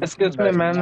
Excuse me, ma'am.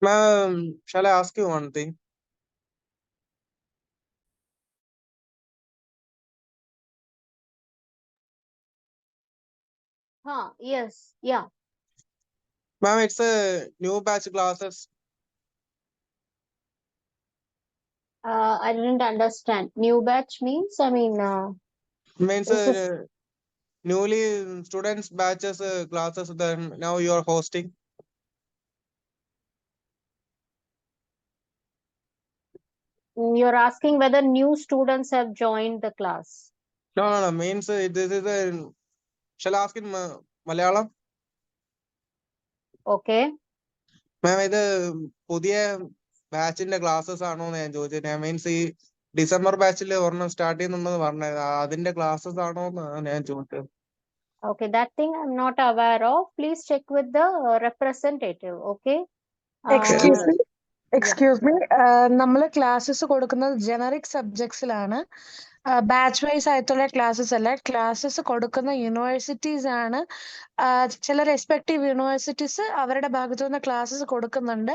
Ma'am, shall I ask you one thing? Yes, yeah. Ma'am, it's a new batch classes. I didn't understand. New batch means, Means this is, newly students batches classes then now you are hosting. you're asking whether new students have joined the class. No. Means this is a. Shall I ask in Malayalam? Okay. Ma'am, ഇത് പുതിയ ബാച്ചിന്റെ classes ആണോ എന്ന് ഞാൻ ചോദിച്ചത്. ഞാൻ means ഈ December ബാച്ചിൽ ഒരെണ്ണം സ്റ്റാർട്ട് ചെയ്യുന്നുണ്ടെന്ന് പറഞ്ഞത് അതിന്റെ ക്ലാസ്സസ് ആണോ എന്നാണ് ഞാൻ ചോദിച്ചത്. Okay, that thing I'm not aware of. Please check with the representative. Okay. Excuse me. Yeah. Excuse me. നമ്മൾ ക്ലാസ്സസ് കൊടുക്കുന്നത് ജനറിക് സബ്ജക്ട്സിലാണ്. ബാച്ച് വൈസ് ആയിട്ടുള്ള ക്ലാസ്സസ് അല്ല. ക്ലാസ്സസ് കൊടുക്കുന്ന യൂണിവേഴ്സിറ്റീസ് ആണ്. ചില റെസ്പെക്റ്റീവ് യൂണിവേഴ്സിറ്റീസ് അവരുടെ ഭാഗത്തു നിന്ന് ക്ലാസ്സസ് കൊടുക്കുന്നുണ്ട്.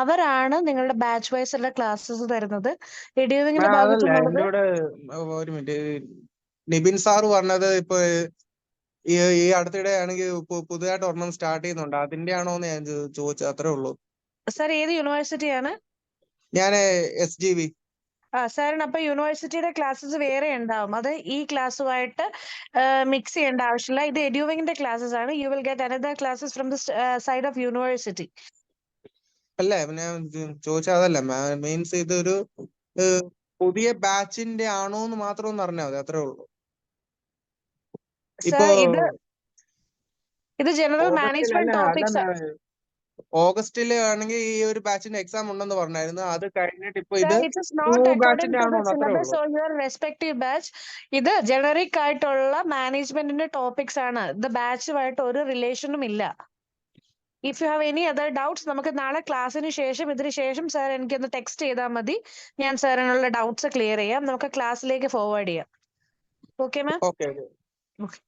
അവരാണ് നിങ്ങളുടെ ബാച്ച് വൈസ് ഉള്ള ക്ലാസ്സസ് തരുന്നത്. എഡ്യൂവിങ്ങിന്റെ ഭാഗത്തു അതല്ല നിന്നുള്ളത് എന്റെ കൂടെ ഒരു മിനിറ്റ് നിബിൻ സാറ് പറഞ്ഞത് ഇപ്പൊ ഈ അടുത്തിടെ ആണെങ്കിൽ പുതുതായിട്ട് ഒരെണ്ണം സ്റ്റാർട്ട് ചെയ്യുന്നുണ്ട്. അതിന്റെ ആണോ എന്ന് ഞാൻ ചോദിച്ചത്. അത്രേ ഉള്ളൂ. സാർ ഏത് യൂണിവേഴ്സിറ്റിയാണ്? ഞാൻ SGV. സാറിന് അപ്പൊ യൂണിവേഴ്സിറ്റിയുടെ ക്ലാസ്സസ് വേറെ ഉണ്ടാവും. അത് ഈ ക്ലാസ്സുമായിട്ട് മിക്സ് ചെയ്യേണ്ട ആവശ്യമില്ല. ഇത് എഡ്യൂവിങ്ങിന്റെ ക്ലാസ്സസ് ആണ്. You will get another classes from the side of university. അല്ല ഞാൻ ചോദിച്ചത് അതല്ല. മീൻസ് ഇതൊരു പുതിയ ബാച്ചിന്റെ ആണോ എന്ന് മാത്രം ഒന്ന് അറിഞ്ഞാൽ മതി. അത്രേ ഉള്ളൂ. ഇപ്പൊ ഇത് ജനറൽ മാനേജ്മെന്റ് ടോപ്പിക്സ്. ഓഗസ്റ്റില് ആണെങ്കിൽ ഈ ഒരു ബാച്ചിന്റെ എക്സാം ഉണ്ടെന്ന് പറഞ്ഞായിരുന്നു. അത് കഴിഞ്ഞിട്ട് ഇപ്പൊ Sir, ഇത് it is 2 not according ബാച്ചിന്റെ to ആണോ the അത്രേ syllabus ഉള്ളൂ. or your respective batch. ഇത് ജനറിക് ആയിട്ടുള്ള മാനേജ്മെന്റിന്റെ ടോപ്പിക്സ് ആണ്. ഇത് ബാച്ചുമായിട്ട് ഒരു റിലേഷനും ഇല്ല. If you have any other doubts നമുക്ക് നാളെ ക്ലാസ്സിന് ശേഷം ഇതിന് ശേഷം സാർ എനിക്കൊന്ന് ടെക്സ്റ്റ് ചെയ്താൽ മതി. ഞാൻ സാറിനുള്ള ഡൗട്ട്സ് ക്ലിയർ ചെയ്യാം. നമുക്ക് ക്ലാസ്സിലേക്ക് ഫോർവേഡ് ചെയ്യാം. Okay ma'am? Okay. Okay.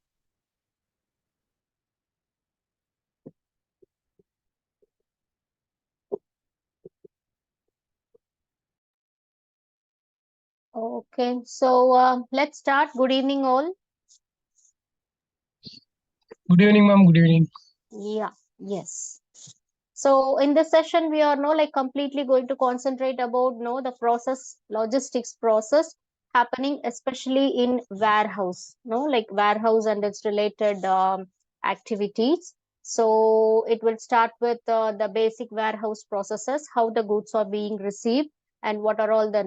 Okay, so let's start. Good evening, all. Good evening, ma'am. Good evening. Yeah, yes. So in this session, we are completely going to concentrate about the process, logistics process happening, especially in warehouse, like warehouse and its related activities. So it will start with the basic warehouse processes, how the goods are being received, and what are all the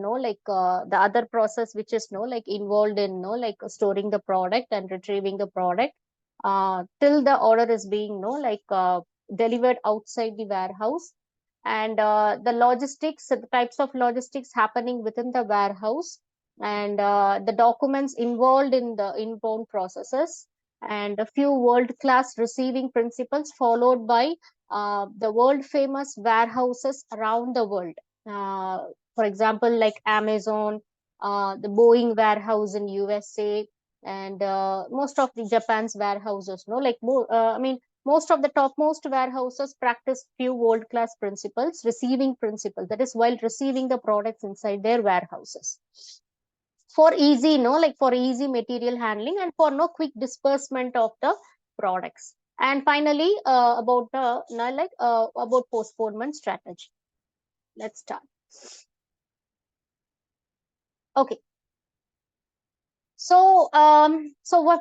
the other process which is involved in storing the product and retrieving the product till the order is being delivered outside the warehouse, and the logistics, the types of logistics happening within the warehouse, and the documents involved in the inbound processes, and a few world-class receiving principles, followed by the world-famous warehouses around the world. For example, like Amazon, the Boeing warehouse in USA, and most of the Japan's warehouses, most of the topmost warehouses practice few world-class principles, receiving principles, that is while receiving the products inside their warehouses for easy, for easy material handling and for quick disbursement of the products. And finally, about about postponement strategy. Let's start. Okay. So,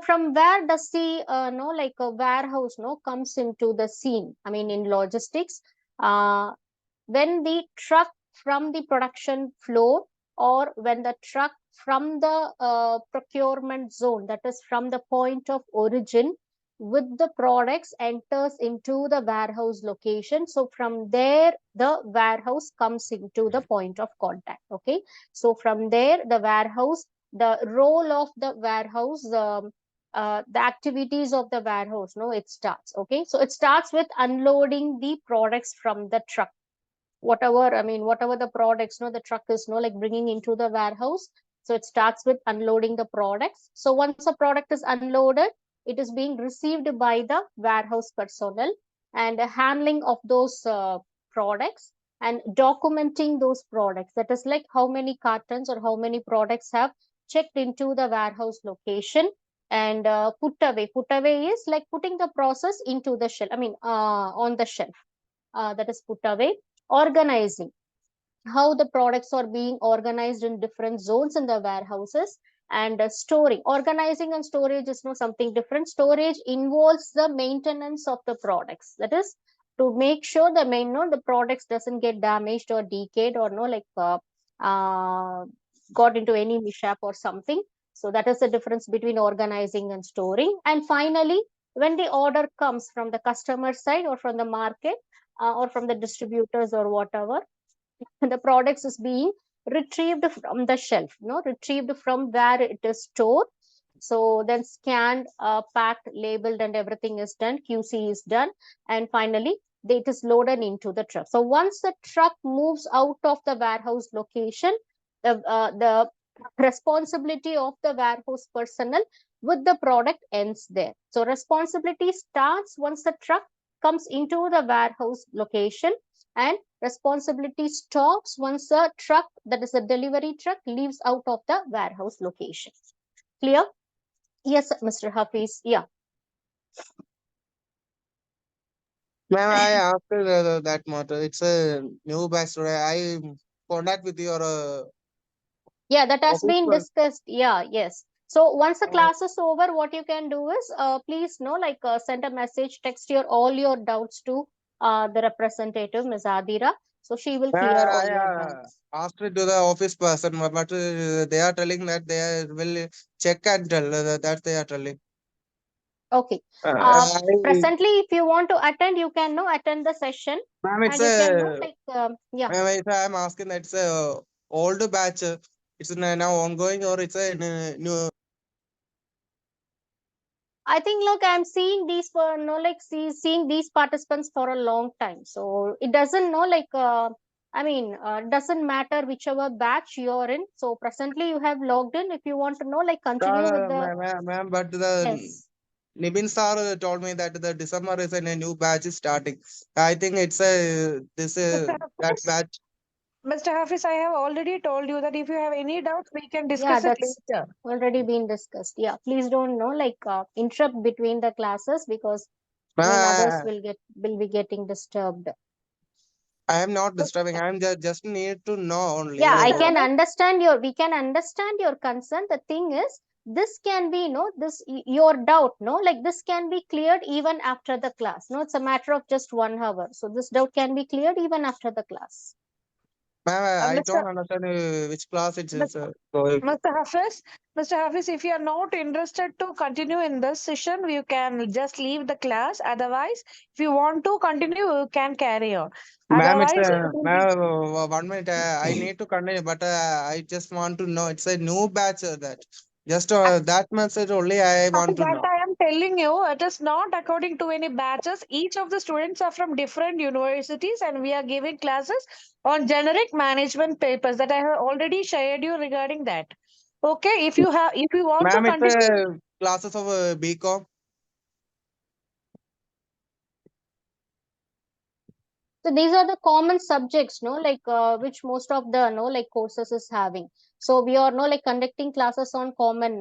from where does the a warehouse comes into the scene? I mean, in logistics, when the truck from the production floor, or when the truck from the procurement zone, that is from the point of origin with the products, enters into the warehouse location. So from there, the warehouse comes into the point of contact. Okay. So from there, the warehouse, the role of the warehouse, the activities of the warehouse, it starts. Okay. So it starts with unloading the products from the truck. Whatever the products, the truck is bringing into the warehouse. So it starts with unloading the products. So once a product is unloaded, it is being received by the warehouse personnel, and handling of those products and documenting those products. That is like how many cartons or how many products have checked into the warehouse location and put away. Put away is like putting the process into the shelf. On the shelf. That is put away. Organizing, how the products are being organized in different zones in the warehouses, and storing. Organizing and storage is something different. Storage involves the maintenance of the products, that is to make sure the products doesn't get damaged or decayed or got into any mishap or something. So that is the difference between organizing and storing. And finally, when the order comes from the customer side or from the market, or from the distributors or whatever, the products is being retrieved from the shelf, retrieved from where it is stored. So then scanned, packed, labeled, and everything is done. QC is done, and finally it is loaded into the truck. So once the truck moves out of the warehouse location, the responsibility of the warehouse personnel with the product ends there. So responsibility starts once the truck comes into the warehouse location, and responsibility stops once the truck, that is the delivery truck, leaves out of the warehouse location. Clear? Yes, Mr. Hafiz. Yeah. Ma'am, I asked that matter. It's a new batch today. I contact with your Yeah, that has office been person. discussed. Yeah, yes. So once the class is over, what you can do is please send a message, text all your doubts to the representative, Ms. Adira. So she will clear all your doubts. Asked it to the office person, but they are telling that they will check and tell that they are telling. Okay. Presently, if you want to attend, you can attend the session. Ma'am, it's And you can yeah. Ma'am, I'm asking that it's a old batch. It's now ongoing or it's a new. I think, look, I'm seeing these for seeing these participants for a long time. So it doesn't doesn't matter whichever batch you're in. So presently you have logged in. If you want to continue with the Ma'am, but the yes. Nibin sir told me that the December is a new batch is starting. I think it's a that batch. Mr. Hafiz, I have already told you that if you have any doubts, we can discuss it That's later. already been discussed. Yeah, please don't interrupt between the classes, because others will be getting disturbed. I am not disturbing. I am just need to know only. Yeah, I Mr. can Hafiz, understand we can understand your concern. The thing is, this can be your doubt, this can be cleared even after the class. It's a matter of just 1 hour, so this doubt can be cleared even after the class. Ma'am, I Mr. don't understand which class it is Mr. going. Mr. Hafiz, if you are not interested to continue in this session, you can just leave the class. Otherwise, if you want to continue, you can carry on. Ma'am, it's Otherwise, ma'am, 1 minute. I need to continue, but I just want to know. It's a new batch that. Just that message only I want to that know. I am telling you, it is not according to any batches. Each of the students are from different universities, and we are giving classes on generic management papers that I have already shared you regarding that. Okay, if you want to Ma'am, it's continue. classes of BCom. So these are the common subjects, which most of the courses is having. So we are conducting classes on common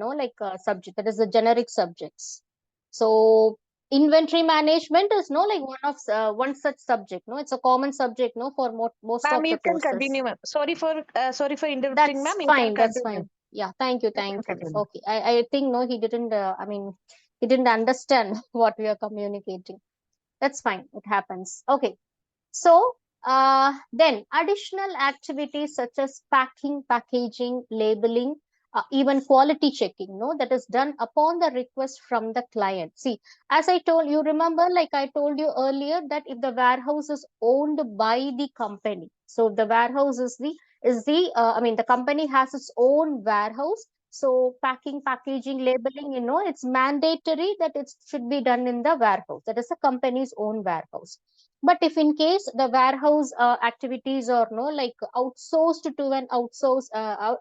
subject, that is the generic subjects. So inventory management is one such subject. It's a common subject for most Ma'am, of the you can courses. continue, ma'am. Sorry for interrupting, That's ma'am. You can fine. That's continue. fine. Yeah. Thank you. You can Thank you. continue. Okay. I think he didn't. He didn't understand what we are communicating. That's fine. It happens. Okay. So then additional activities such as packing, packaging, labeling, even quality checking, that is done upon the request from the client. See, as I told you, remember, like I told you earlier, that if the warehouse is owned by the company, so if the warehouse the company has its own warehouse. So packing, packaging, labeling, it's mandatory that it should be done in the warehouse. That is the company's own warehouse. But if in case the warehouse activities are outsourced to an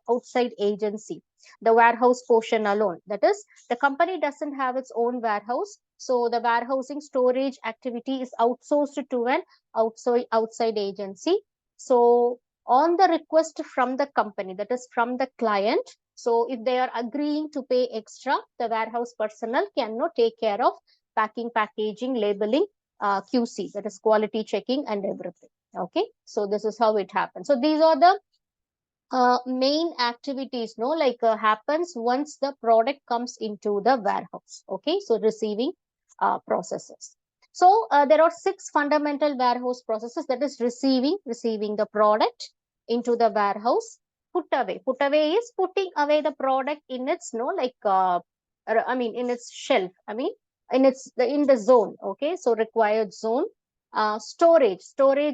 outside agency, the warehouse portion alone, that is, the company doesn't have its own warehouse, so the warehousing storage activity is outsourced to an outside agency. So on the request from the company, that is from the client, so if they are agreeing to pay extra, the warehouse personnel can take care of packing, packaging, labeling, QC, that is quality checking and everything. Okay, so this is how it happens. So these are the main activities happens once the product comes into the warehouse. Okay, so receiving processes. So there are 6 fundamental warehouse processes, that is receiving the product into the warehouse. Put away is putting away the product in its in its shelf, in the zone. Okay, so required zone. Storage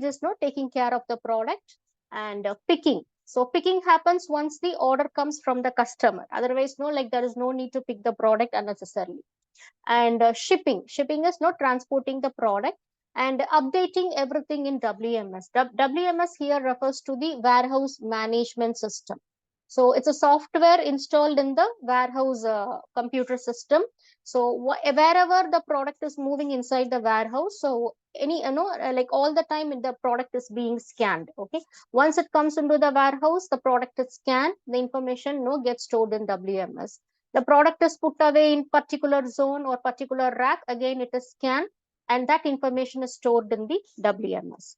is taking care of the product. And picking, so picking happens once the order comes from the customer. Otherwise, there is no need to pick the product unnecessarily. And shipping is not transporting the product. And updating everything in WMS. WMS here refers to the warehouse management system. So it's a software installed in the warehouse computer system. So wherever the product is moving inside the warehouse, so all the time the product is being scanned. Okay, once it comes into the warehouse, the product is scanned, the information gets stored in WMS. The product is put away in particular zone or particular rack, again it is scanned, and that information is stored in the WMS.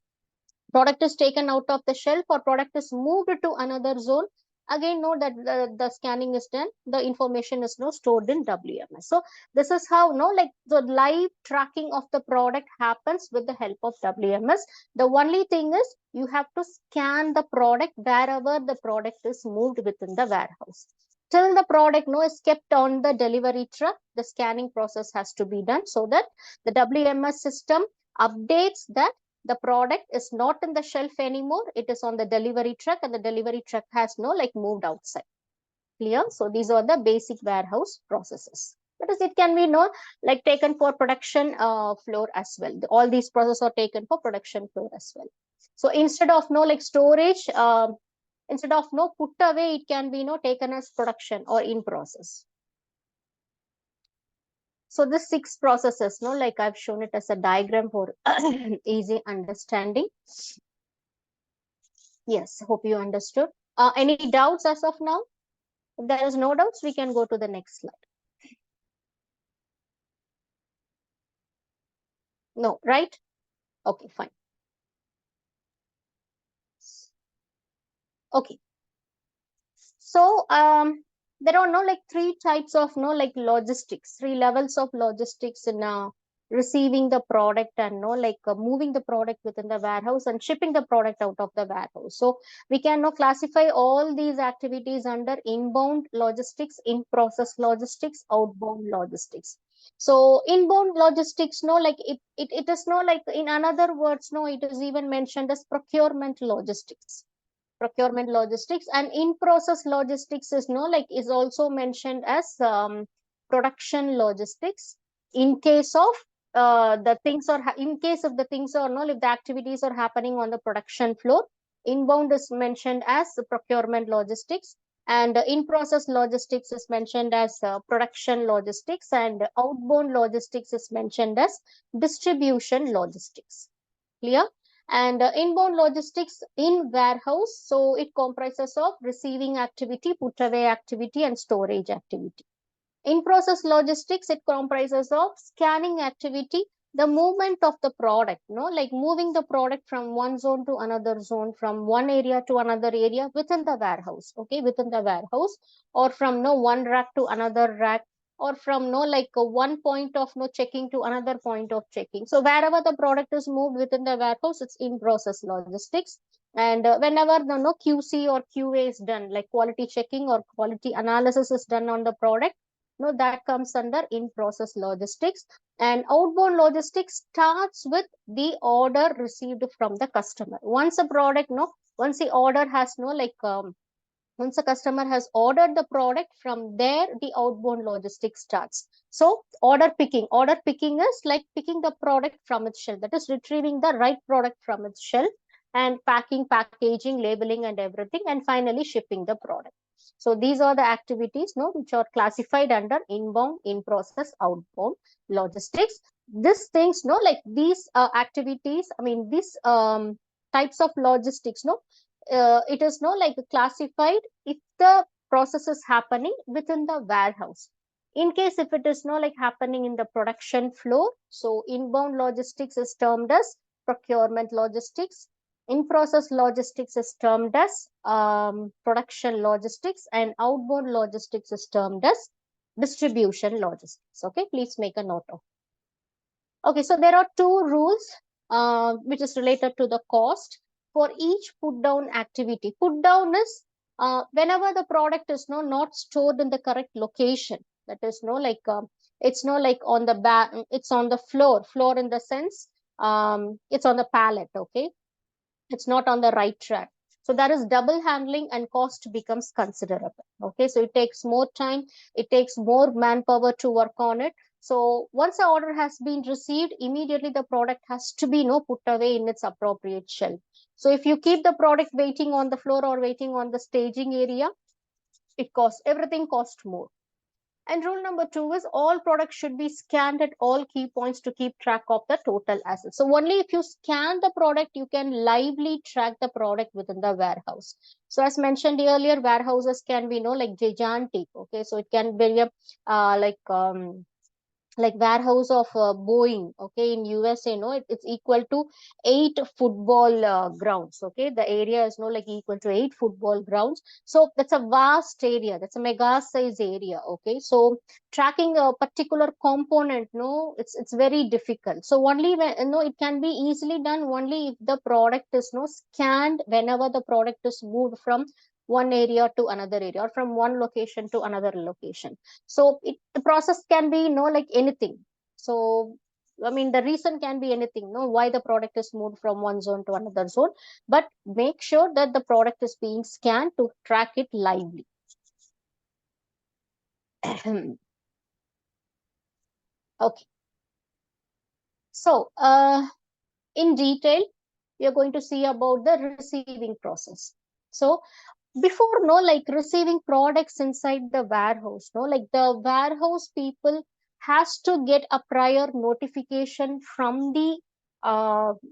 Product is taken out of the shelf or product is moved to another zone, again know that the scanning is done, the information is now stored in WMS. So this is how the live tracking of the product happens with the help of WMS. The only thing is you have to scan the product wherever the product is moved within the warehouse. till the product is kept on the delivery truck, the scanning process has to be done so that the WMS system updates that the product is not in the shelf anymore. It is on the delivery truck, and the delivery truck has moved outside. Clear? So these are the basic warehouse processes. Because it can be taken for production floor as well. All these processes are taken for production floor as well. So instead of storage, instead of put away, it can be taken as production or in process. So this 6 processes, like I've shown it as a diagram for easy understanding. Yes, hope you understood. Any doubts as of now? If there is no doubts, we can go to the next slide. No, right? Okay, fine. Okay. So there are 3 types of logistics, 3 levels of logistics in receiving the product and moving the product within the warehouse and shipping the product out of the warehouse. So we can now classify all these activities under inbound logistics, in process logistics, outbound logistics. So inbound logistics, it is in another words, it is even mentioned as procurement logistics. Procurement logistics, and in process logistics is also mentioned as production logistics. In case of the things are in case of the things or if the activities are happening on the production floor, inbound is mentioned as procurement logistics, and in process logistics is mentioned as production logistics, and outbound logistics is mentioned as distribution logistics. Clear? And inbound logistics in warehouse, so it comprises of receiving activity, put away activity, and storage activity. In process logistics, it comprises of scanning activity, the movement of the product, like moving the product from one zone to another zone, from one area to another area within the warehouse, okay, within the warehouse, or from one rack to another rack, or from one point of checking to another point of checking. So wherever the product is moved within the warehouse, it's in process logistics. And whenever the QC or QA is done, like quality checking or quality analysis is done on the product, that comes under in process logistics. And outbound logistics starts with the order received from the customer. Once a product once the order has once a customer has ordered the product, from there the outbound logistics starts. So order picking is like picking the product from its shelf, that is retrieving the right product from its shelf, and packing, packaging, labeling, and everything, and finally shipping the product. So these are the activities which are classified under inbound, in process, outbound logistics. These things like these activities, I mean these types of logistics it is classified if the process is happening within the warehouse. In case if it is happening in the production floor, so inbound logistics is termed as procurement logistics. In process logistics is termed as production logistics, and outbound logistics is termed as distribution logistics. Okay, please make a note of. Okay, so there are 2 rules which is related to the cost for each put down activity. Put down is whenever the product is not stored in the correct location. That is it's like on the back, it's on the floor in the sense it's on the pallet. Okay, it's not on the right track. So there is double handling, and cost becomes considerable. Okay, so it takes more time, it takes more manpower to work on it. So once the order has been received, immediately the product has to be put away in its appropriate shelf. So if you keep the product waiting on the floor or waiting on the staging area, everything costs more. And rule number 2 is all products should be scanned at all key points to keep track of the total assets. So only if you scan the product, you can lively track the product within the warehouse. So as mentioned earlier, warehouses can be like gigantic. Okay, so it can be like warehouse of Boeing, okay, in USA, it's equal to 8 football grounds. Okay, the area is like equal to 8 football grounds. So that's a vast area, that's a mega size area. Okay, so tracking a particular component, it's very difficult. So only when it can be easily done only if the product is scanned whenever the product is moved from one area to another area, or from one location to another location. So the process can be, like anything. So I mean, the reason can be anything, why the product is moved from one zone to another zone, but make sure that the product is being scanned to track it lively. Okay. So in detail, we are going to see about the receiving process. So before like receiving products inside the warehouse, like the warehouse people has to get a prior notification from the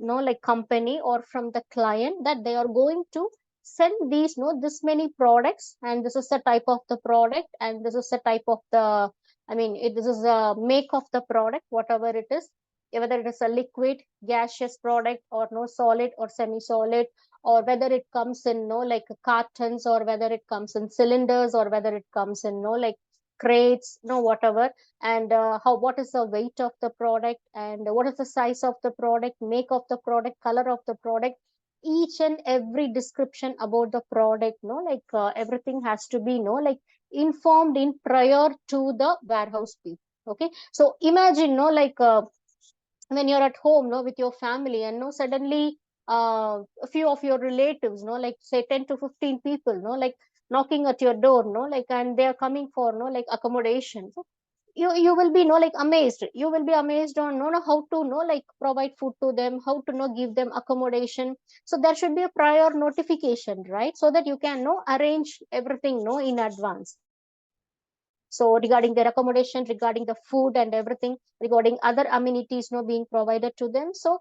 like company or from the client that they are going to send these this many products, and this is the type of the product, and this is the type of the, I mean this is the make of the product, whatever it is, whether it is a liquid gaseous product or solid or semi solid, or whether it comes in like cartons, or whether it comes in cylinders, or whether it comes in like crates, whatever, and what is the weight of the product, and what is the size of the product, make of the product, color of the product, each and every description about the product, like everything has to be like informed in prior to the warehouse people. Okay, so imagine like when you're at home with your family, and suddenly a few of your relatives like say 10 to 15 people like knocking at your door like, and they are coming for like accommodation. So you will be like amazed, you will be amazed on how to like provide food to them, how to give them accommodation. So there should be a prior notification, right, so that you can arrange everything in advance. So regarding their accommodation, regarding the food and everything, regarding other amenities being provided to them. So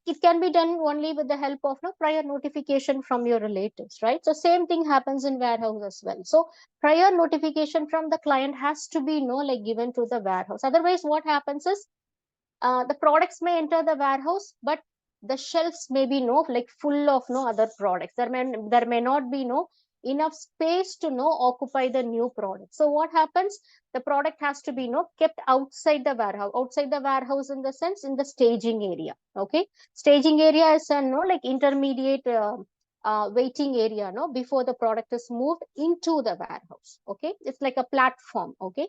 it can be done only with the help of prior notification from your relatives, right? So same thing happens in warehouse as well. So prior notification from the client has to be like given to the warehouse. Otherwise, what happens is the products may enter the warehouse, but the shelves may be like full of other products. There may not be enough space to occupy the new product. So what happens, the product has to be kept outside the warehouse, in the sense in the staging area. Okay, staging area is a like intermediate waiting area before the product is moved into the warehouse. Okay, it's like a platform. Okay,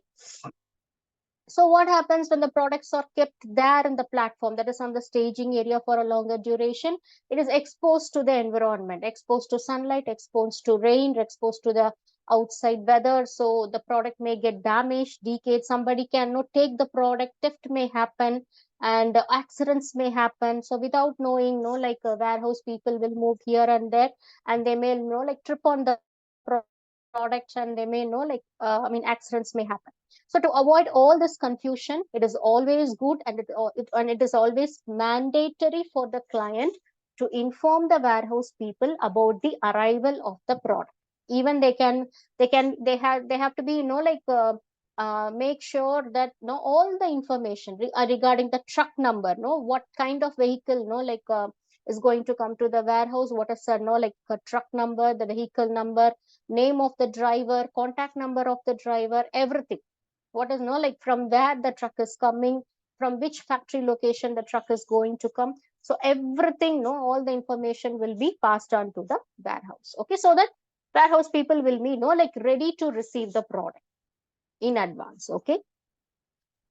so what happens when the products are kept there in the platform, that is on the staging area for a longer duration? It is exposed to the environment, exposed to sunlight, exposed to rain, exposed to the outside weather. So the product may get damaged, decayed. Somebody cannot take the product, theft may happen, and accidents may happen. So without knowing, like warehouse people will move here and there, and they may like trip on the products, and they may like I mean accidents may happen. So to avoid all this confusion, it is always good, and it is always mandatory for the client to inform the warehouse people about the arrival of the product. Even they have to be like make sure that all the information regarding the truck number, what kind of vehicle like is going to come to the warehouse, what is like a truck number, the vehicle number, name of the driver, contact number of the driver, everything. What is like from where the truck is coming, from which factory location the truck is going to come. So everything, all the information will be passed on to the warehouse. Okay, so that warehouse people will be like ready to receive the product in advance. Okay,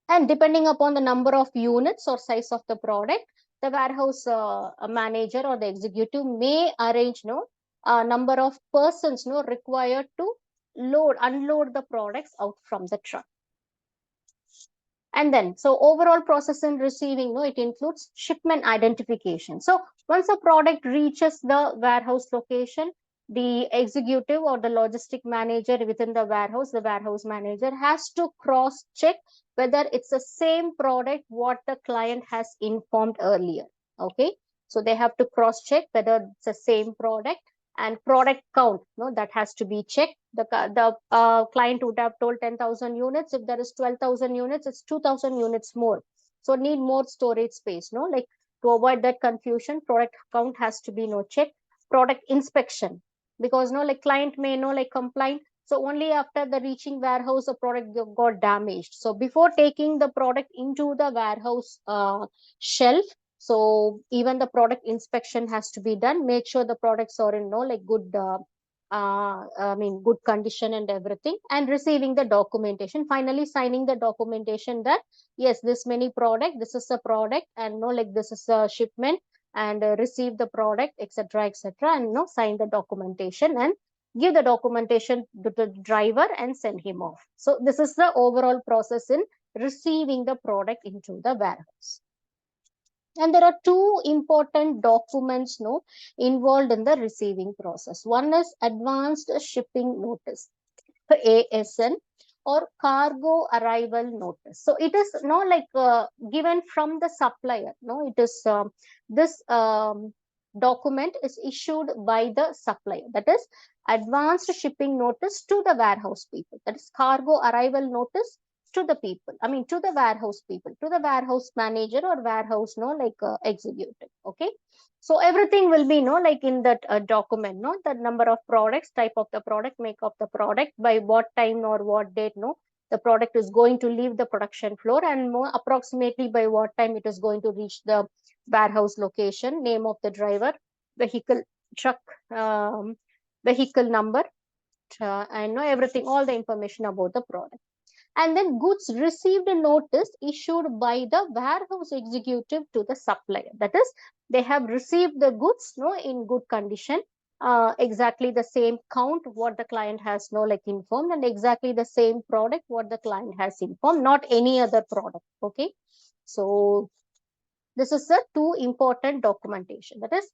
and depending upon the number of units or size of the product, the warehouse manager or the executive may arrange a number of persons required to unload the products out from the truck. And then, so overall process in receiving, it includes shipment identification. So once a product reaches the warehouse location, the executive or the logistic manager within the warehouse manager has to cross check whether it's the same product what the client has informed earlier. Okay, so they have to cross check whether it's the same product, and product count, that has to be checked. The client would have told 10,000 units. If there is 12,000 units, it's 2,000 units more. So need more storage space, like to avoid that confusion, product count has to be checked. Product inspection, because like client may like complain. So only after the reaching warehouse, the product got damaged. So before taking the product into the warehouse shelf, so even the product inspection has to be done. Make sure the products are in like good good condition and everything, and receiving the documentation, finally signing the documentation that yes, this many product, this is the product, and this is a shipment, and receive the product, etc., etc., and sign the documentation and give the documentation to the driver and send him off. So this is the overall process in receiving the product into the warehouse. And there are two important documents involved in the receiving process. One is advanced shipping notice, ASN, or cargo arrival notice. So it is given from the supplier. It is this document is issued by the supplier. That is advanced shipping notice to the warehouse people. That is cargo arrival notice to the people, to the warehouse people, to the warehouse manager or warehouse executive. Okay, so everything will be in that document, the number of products, type of the product, make of the product, by what time or what date the product is going to leave the production floor, and more approximately by what time it is going to reach the warehouse location, name of the driver, vehicle, truck, vehicle number, and everything, all the information about the product. And then goods received a notice issued by the warehouse executive to the supplier. That is, they have received the goods in good condition, exactly the same count what the client has informed, and exactly the same product what the client has informed, not any other product. Okay, so this is the two important documentation, that is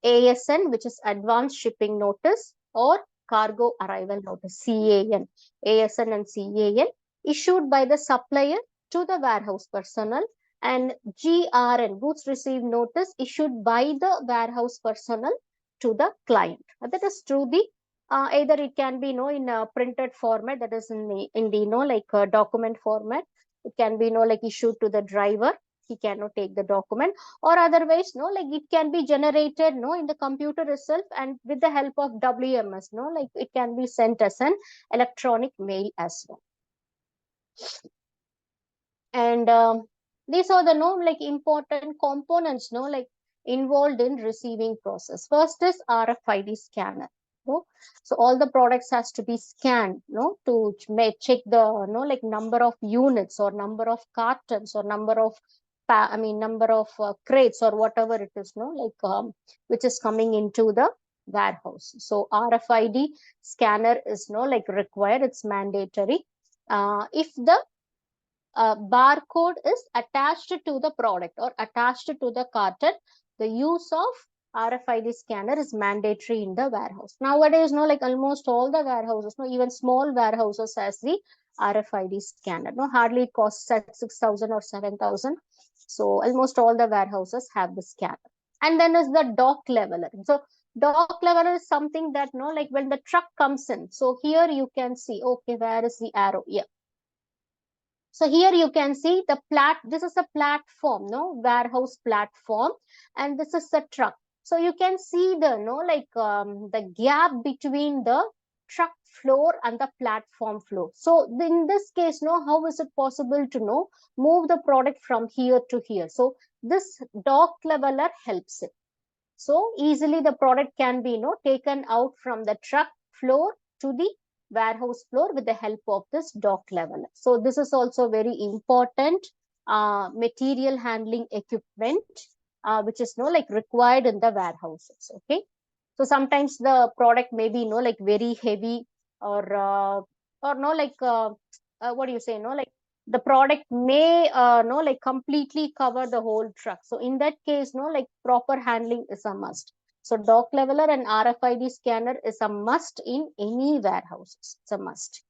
ASN, which is advanced shipping notice, or cargo arrival notice, CAN, ASN and CAN, issued by the supplier to the warehouse personnel, and GRN, goods received notice, issued by the warehouse personnel to the client. That is through the either it can be in a printed format, that is in the document format. It can be issued to the driver, he cannot take the document, or otherwise it can be generated in the computer itself, and with the help of WMS it can be sent as an electronic mail as well. And these are the important components involved in receiving process. First is RFID scanner. So all the products has to be scanned to check the number of units, or number of cartons, or number of crates, or whatever it is which is coming into the warehouse. So RFID scanner is required, it's mandatory. If the barcode is attached to the product or attached to the carton, the use of RFID scanner is mandatory in the warehouse. Nowadays, almost all the warehouses, even small warehouses has the RFID scanner. Hardly it costs at 6,000 or 7,000. So almost all the warehouses have the scanner. And then is the dock leveler. So dock leveler is something that when the truck comes in. So here you can see, okay, where is the arrow? Yeah. So here you can see the this is a platform, warehouse platform, and this is the truck. So you can see the the gap between the truck floor and the platform floor. So in this case, how is it possible to move the product from here to here? So this dock leveler helps it. So easily the product can be taken out from the truck floor to the warehouse floor with the help of this dock leveler. So this is also very important material handling equipment which is required in the warehouses. Okay, so sometimes the product may be very heavy, or what do you say, the product may completely cover the whole truck. So in that case proper handling is a must. So dock leveler and RFID scanner is a must in any warehouses. It's a must.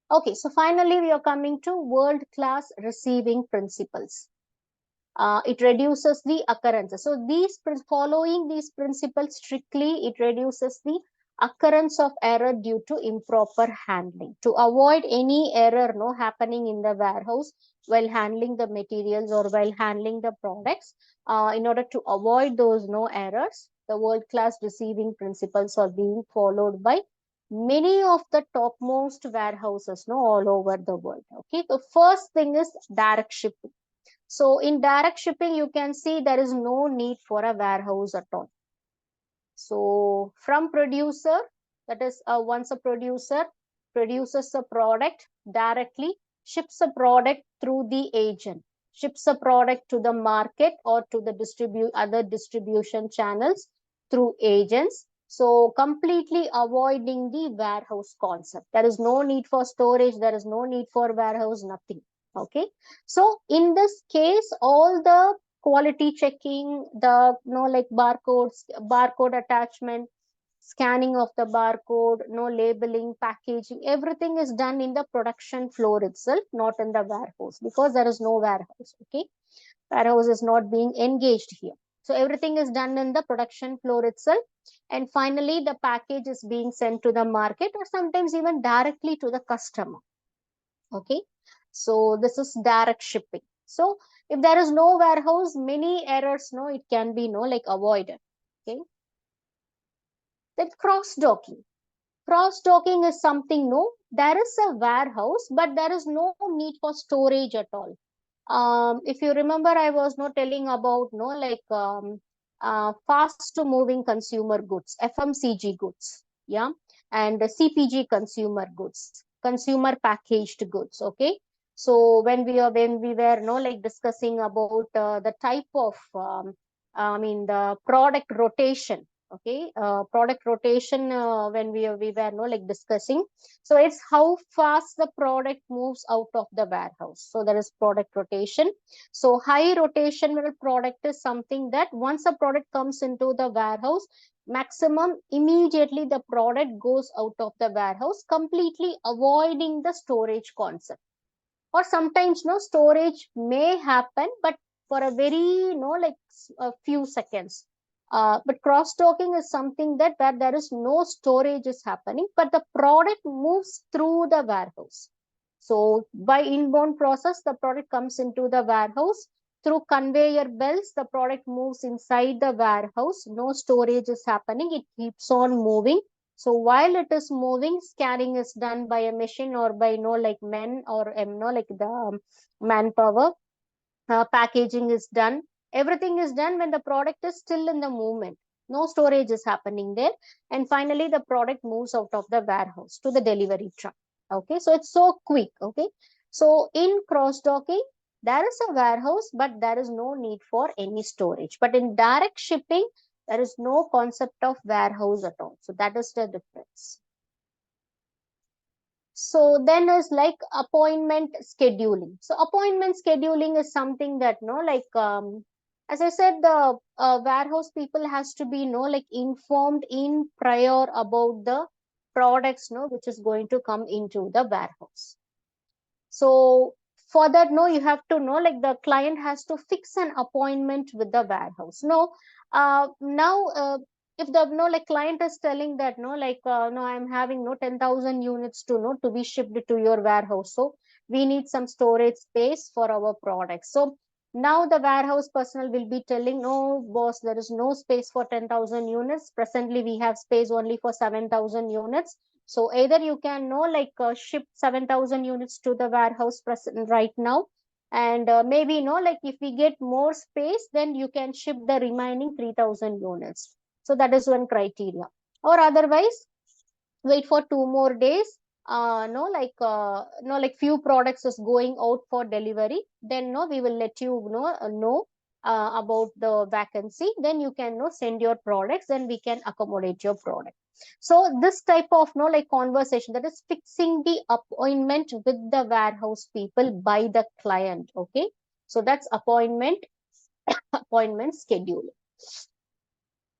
Okay, so finally we are coming to world-class receiving principles. It reduces the occurrences. So following these principles strictly, it reduces the occurrence of error due to improper handling. To avoid any error happening in the warehouse while handling the materials or while handling the products, in order to avoid those errors, the world-class receiving principles are being followed by many of the topmost warehouses all over the world. Okay, the first thing is direct shipping. So in direct shipping, you can see there is no need for a warehouse at all. So from producer, that is once a producer produces a product directly, ships a product through the agent, ships a product to the market or to the other distribution channels through agents. So completely avoiding the warehouse concept. There is no need for storage, there is no need for warehouse, nothing. Okay. So in this case, all the quality checking, the like barcode attachment, scanning of the barcode, labeling, packaging, everything is done in the production floor itself, not in the warehouse, because there is no warehouse. Okay. Warehouse is not being engaged here. So everything is done in the production floor itself. And finally, the package is being sent to the market or sometimes even directly to the customer. Okay. So this is direct shipping. So if there is no warehouse, many errors, it can be like avoided. Okay. Then cross docking. Cross docking is something, there is a warehouse, but there is no need for storage at all. If you remember, I was not telling about fast moving consumer goods, FMCG goods, yeah, and CPG consumer goods, consumer packaged goods. Okay, so when we were like discussing about the type of the product rotation. Okay, product rotation, when we were like discussing, so it's how fast the product moves out of the warehouse. So there is product rotation. So high rotational product is something that once a product comes into the warehouse, maximum immediately the product goes out of the warehouse, completely avoiding the storage concept. Or sometimes storage may happen, but for a very like a few seconds. But cross docking is something that where there is no storage is happening, but the product moves through the warehouse. So by inbound process, the product comes into the warehouse. Through conveyor belts, the product moves inside the warehouse. No storage is happening. It keeps on moving. So while it is moving, scanning is done by a machine or by like men or like the manpower. Packaging is done. Everything is done when the product is still in the movement. No storage is happening there. And finally, the product moves out of the warehouse to the delivery truck. Okay, so it's so quick. Okay, so in cross docking, there is a warehouse, but there is no need for any storage. But in direct shipping, there is no concept of warehouse at all. So that is the difference. So then is like appointment scheduling. So appointment scheduling is something that as I said, the warehouse people has to be like informed in prior about the products which is going to come into the warehouse. So for that, you have to know like the client has to fix an appointment with the warehouse. Now if the like client is telling that I'm having 10,000 units to be shipped to your warehouse, so we need some storage space for our products. So now the warehouse personnel will be telling, no boss, there is no space for 10,000 units. Presently we have space only for 7,000 units. So either you can ship 7,000 units to the warehouse present right now, and maybe like if we get more space, then you can ship the remaining 3,000 units. So that is one criteria. Or otherwise, wait for 2 more days. Like few products is going out for delivery. Then we will let you know about the vacancy. Then you can send your products, and we can accommodate your product. So this type of like conversation, that is fixing the appointment with the warehouse people by the client. Okay, so that's appointment scheduling.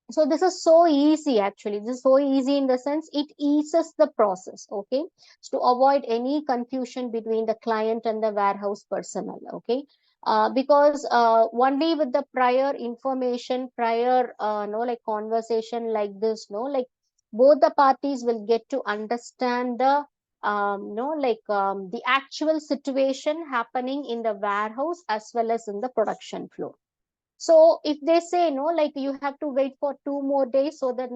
So this is so easy. Actually, this is so easy in the sense it eases the process. Okay, so to avoid any confusion between the client and the warehouse personnel. Okay, because only with the prior information, prior like conversation like this, like both the parties will get to understand the the actual situation happening in the warehouse as well as in the production floor. So if they say like you have to wait for 2 more days so that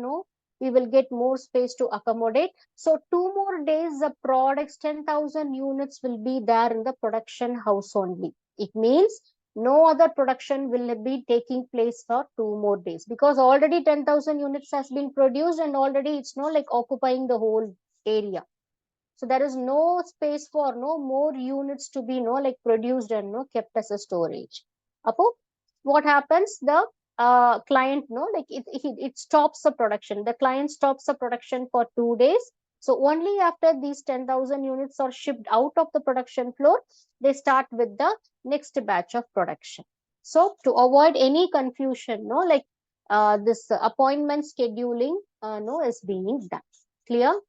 we will get more space to accommodate. So 2 more days, the products 10,000 units will be there in the production house only. It means No other production will be taking place for 2 more days, because already 10,000 units has been produced and already it's no like occupying the whole area. So there is no space for no more units to be no like produced and no kept as a storage. Apo, what happens? The client no like it stops the production. The client stops the production for 2 days. So only after these 10,000 units are shipped out of the production floor, they start with the next batch of production. So to avoid any confusion, no like this appointment scheduling no is being done. Clear?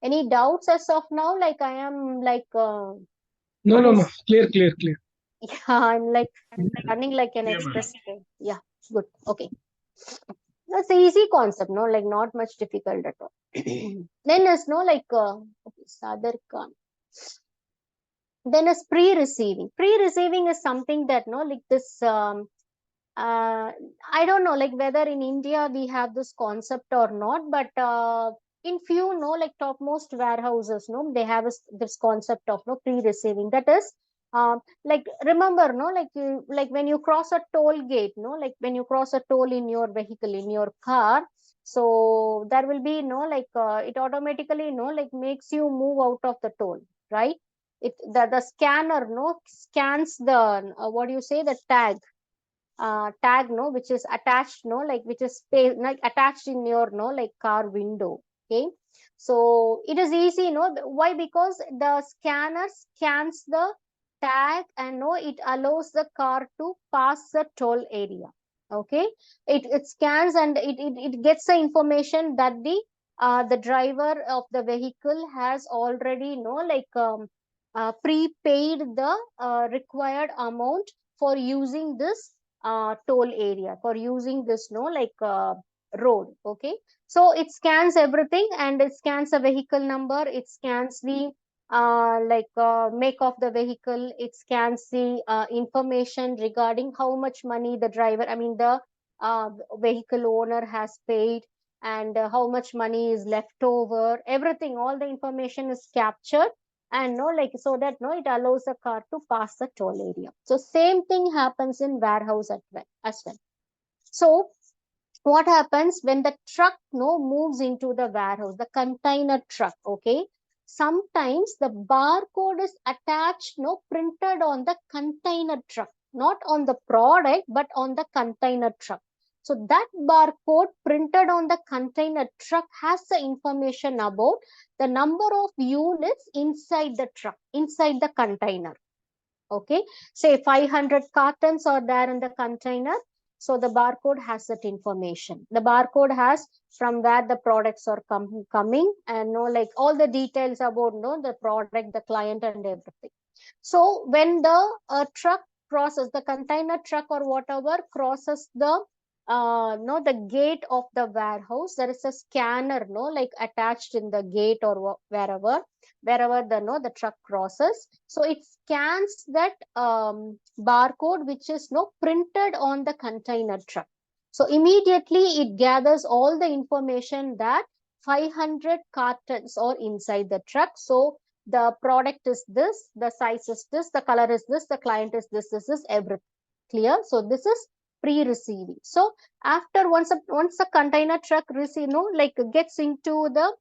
Any doubts as of now? Like I am like No, what no, is ma. Clear, clear, clear. yeah, I'm like running like an Yeah, ma'am. express train. Yeah, good. Okay. That's an easy concept, no, like not much difficult at all. Then is no like okay, Sadar Khan. Then is pre-receiving. Pre-receiving is something that no like this uh, I don't know like whether in India we have this concept or not, but in few no like topmost warehouses no they have this concept of no pre-receiving. That is like remember no like you like when you cross a toll gate no like when you cross a toll in your vehicle in your car, so there will be no like it automatically no like makes you move out of the toll, right? It the scanner no scans the what do you say, the tag no which is attached no like which is like attached in your no like car window. Okay, so it is easy no why, because the scanner scans the tag and no it allows the car to pass the toll area. Okay, it scans and it gets the information that the driver of the vehicle has already no like prepaid the required amount for using this toll area, for using this no like road. Okay, so it scans everything and it scans the vehicle number, it scans the make of the vehicle, it scans the information regarding how much money the driver, I mean the vehicle owner has paid, and how much money is left over, everything, all the information is captured, and no like so that no it allows the car to pass the toll area. So same thing happens in warehouse as well. So what happens when the truck no moves into the warehouse, the container truck? Okay, sometimes the barcode is attached no printed on the container truck, not on the product but on the container truck. So that barcode printed on the container truck has the information about the number of units inside the truck, inside the container. Okay, say 500 cartons are there in the container, so the barcode has that information. The barcode has from where the products are coming and know like all the details about the product, the client, and everything. So when the truck crosses, the container truck or whatever crosses the no the gate of the warehouse, there is a scanner no like attached in the gate or wherever the no the truck crosses. So it scans that barcode which is no printed on the container truck. So immediately it gathers all the information that 500 cartons are inside the truck. So the product is this, the size is this, the color is this, the client is this is everything. Clear? So this is pre-receiving. So after once the container truck receive like gets into the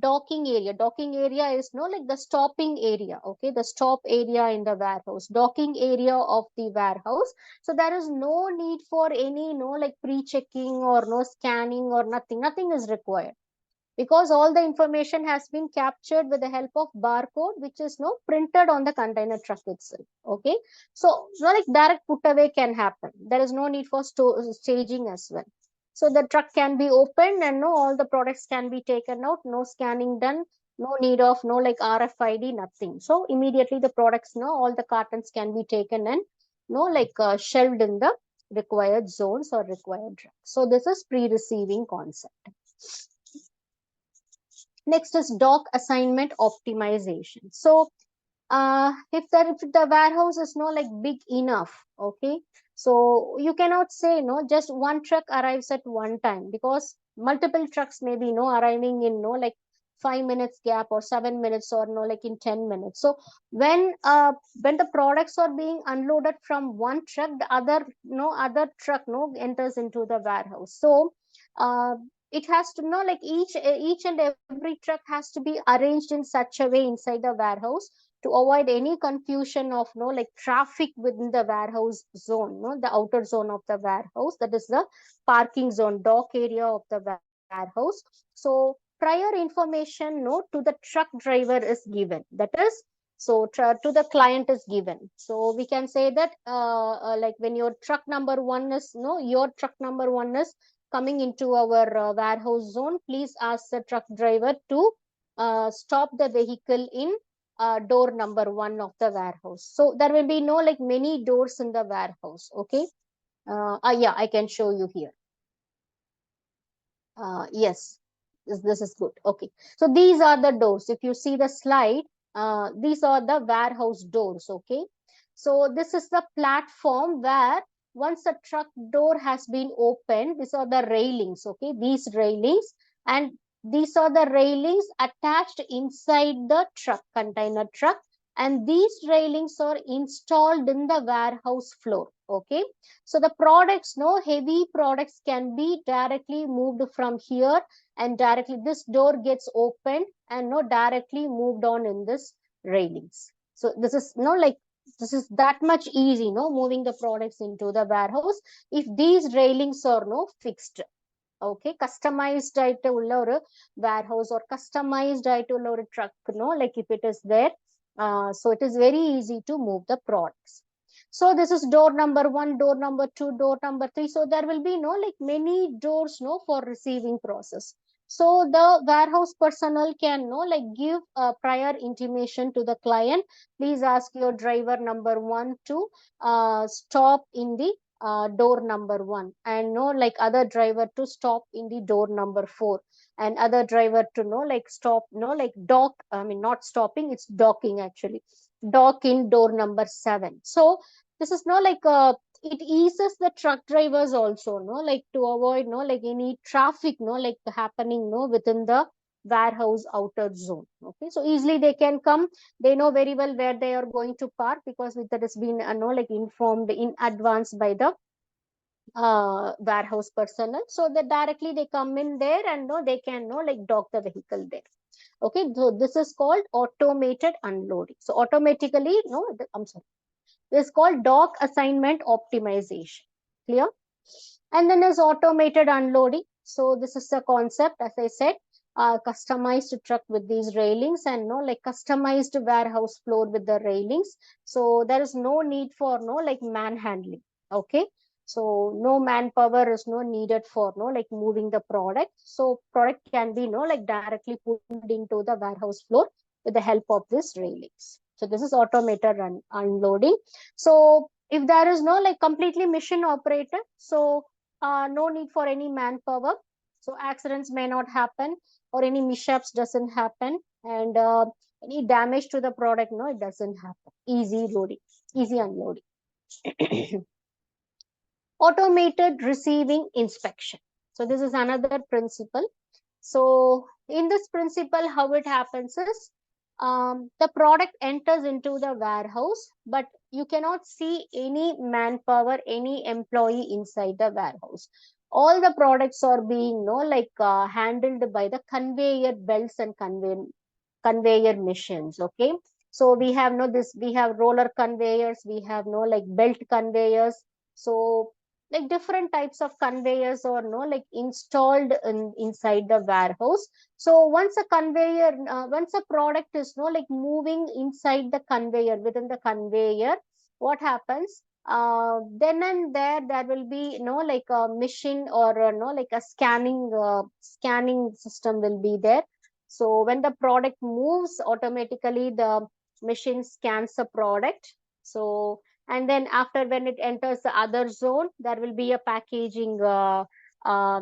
docking area is like the stopping area. Okay, the stop area in the warehouse, docking area of the warehouse. So there is no need for any like pre-checking or no scanning or nothing is required, because all the information has been captured with the help of barcode which is printed on the container truck itself. Okay, so like direct put away can happen, there is no need for staging as well. So the truck can be opened and all the products can be taken out, no scanning done, no need of like RFID, nothing. So immediately the products all the cartons can be taken and like shelved in the required zones or required racks. So this is pre-receiving concept. Next is dock assignment optimization. So if the warehouse is like big enough, okay, so you cannot say just one truck arrives at one time, because multiple trucks may be arriving in like 5 minutes gap or 7 minutes or no like in 10 minutes. So when the products are being unloaded from one truck, the other truck enters into the warehouse. So it has to know like each and every truck has to be arranged in such a way inside the warehouse to avoid any confusion of like traffic within the warehouse zone, the outer zone of the warehouse, that is the parking zone, dock area of the warehouse. So prior information to the truck driver is given, that is, so to the client is given. So we can say that like when your truck number one is your truck number one is coming into our warehouse zone, please ask the truck driver to stop the vehicle in door number one of the warehouse. So there will be no like many doors in the warehouse. Okay. Yeah, I can show you here. Yes, this is good. Okay, so these are the doors. If you see the slide, these are the warehouse doors. Okay, so this is the platform where once a truck door has been opened, these are the railings. Okay, these railings, and these are the railings attached inside the truck, container truck, and these railings are installed in the warehouse floor. Okay, so the products, heavy products can be directly moved from here, and directly this door gets opened and directly moved on in this railings. So this is like this is that much easy, moving the products into the warehouse if these railings are fixed. Okay, customized ആയിട്ട് ഉള്ള ഒരു warehouse or customized ആയിട്ട് ഉള്ള ഒരു truck, like if it is there, so it is very easy to move the products. So this is door number one, door number two, door number three. So there will be like many doors for receiving process. So the warehouse personnel can like give a prior intimation to the client. Please ask your driver number one to stop in the door number one, and like other driver to stop in the door number four, and other driver to like stop, like dock, I mean not stopping, it's docking actually, dock in door number seven. So this is like it eases the truck drivers also, like to avoid like any traffic like happening within the warehouse outer zone. Okay, so easily they can come, they know very well where they are going to park because that has been like informed in advance by the warehouse personnel, so that directly they come in there and they can like dock the vehicle there. Okay, so this is called automated unloading. So automatically I'm sorry, this is called dock assignment optimization. Clear? And then there's automated unloading. So this is the concept, as I said, customized truck with these railings and like customized warehouse floor with the railings. So there is no need for like manhandling. Okay, so no manpower is needed for like moving the product. So product can be like directly put into the warehouse floor with the help of these railings. So this is automated unloading. So if there is no like completely machine operated, so no need for any manpower. So accidents may not happen, or any mishaps doesn't happen, and any damage to the product, it doesn't happen. Easy loading, easy unloading. Automated receiving inspection. So this is another principle. So in this principle, how it happens is the product enters into the warehouse, but you cannot see any manpower, any employee inside the warehouse. All the products are being like handled by the conveyor belts and conveyor machines. Okay, so we have we have roller conveyors, we have like belt conveyors. So like different types of conveyors are like installed inside the warehouse. So once a conveyor, once a product is like moving inside the conveyor, within the conveyor, what happens? Then and there will be like a machine or like a scanning system will be there. So when the product moves, automatically the machine scans the product. So and then after, when it enters the other zone, there will be a packaging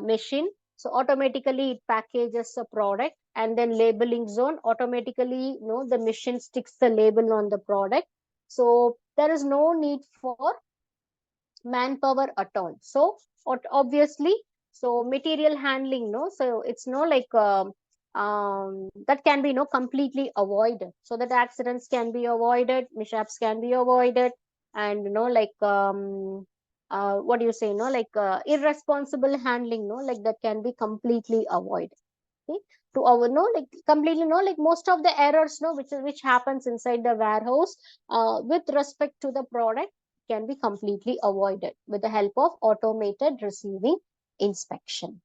machine. So automatically it packages the product, and then labeling zone, automatically the machine sticks the label on the product. So there is no need for manpower at all. So obviously, so material handling, so it's like that can be completely avoided, so that accidents can be avoided, mishaps can be avoided, and what do you say, irresponsible handling, like that can be completely avoided. Okay, to our like completely like most of the errors which happens inside the warehouse with respect to the product can be completely avoided with the help of automated receiving inspection.